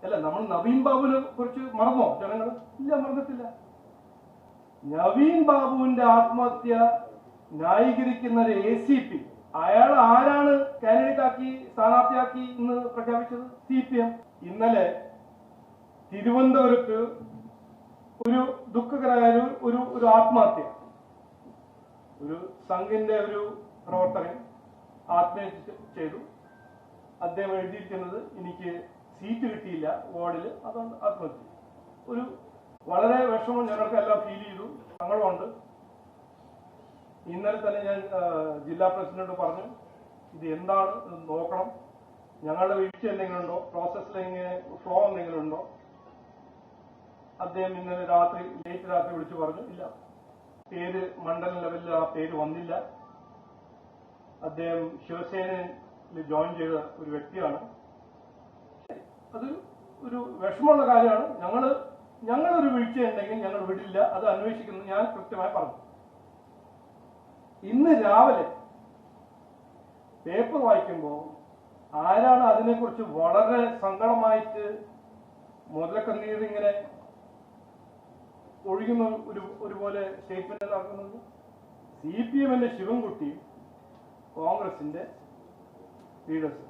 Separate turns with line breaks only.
അല്ല, നമ്മൾ നവീൻ ബാബുവിനെ കുറിച്ച് മറന്നോ ജനങ്ങൾ? ഇല്ല, മറന്നിട്ടില്ല. നവീൻ ബാബുവിന്റെ ആത്മഹത്യ ന്യായീകരിക്കുന്ന ഒരു ACP, അയാൾ ആരാണ് കാൻഡിഡേറ്റ് ആക്കി സ്ഥാനാർത്ഥിയാക്കി ഇന്ന് പ്രഖ്യാപിച്ചത്? CPM. ഇന്നലെ തിരുവനന്തപുരത്ത് ഒരു ദുഃഖകരമായ ഒരു ആത്മഹത്യ, ഒരു സംഘിന്റെ ഒരു പ്രവർത്തകൻ ആത്മഹത്യ ചെയ്തു. അദ്ദേഹം എഴുതിയിരിക്കുന്നത് എനിക്ക് സീറ്റ് കിട്ടിയില്ല വാർഡിൽ, അതുകൊണ്ട് ആത്മഹത്യ. ഒരു വളരെ വിഷമം ഞങ്ങൾക്കെല്ലാം ഫീൽ ചെയ്തു, സങ്കടമുണ്ട്. ഇന്നലെ തന്നെ ഞാൻ ജില്ലാ പ്രസിഡന്റ് പറഞ്ഞു, ഇത് എന്താണ്, ഇത് നോക്കണം, ഞങ്ങളുടെ വീഴ്ച എന്തെങ്കിലും ഉണ്ടോ, പ്രോസസ്സിൽ എങ്ങനെ ഫ്ലോ എന്തെങ്കിലും ഉണ്ടോ. അദ്ദേഹം ഇന്നലെ ലേറ്റ് രാത്രി വിളിച്ചു പറഞ്ഞു, ഇല്ല, പേര് മണ്ഡലം ലെവലിൽ ആ പേര് വന്നില്ല. അദ്ദേഹം ശിവസേനയിൽ ജോയിൻ ചെയ്ത ഒരു വ്യക്തിയാണ്. അത് ഒരു വിഷമമുള്ള കാര്യമാണ്. ഞങ്ങളൊരു വീഴ്ച ഉണ്ടെങ്കിൽ ഞങ്ങൾ വിടില്ല, അത് അന്വേഷിക്കുന്നു, ഞാൻ കൃത്യമായി പറഞ്ഞു. ഇന്ന് രാവിലെ പേപ്പർ വായിക്കുമ്പോൾ ആരാണ് അതിനെക്കുറിച്ച് വളരെ സങ്കടമായിട്ട് മുതലക്കണ്ണീർ ഇങ്ങനെ ഒഴുകുന്ന ഒരുപോലെ സ്റ്റേറ്റ്മെന്റ് നടക്കുന്നത്? CPM-ന്റെ ശിവൻകുട്ടി, കോൺഗ്രസിന്റെ ലീഡേഴ്സ്.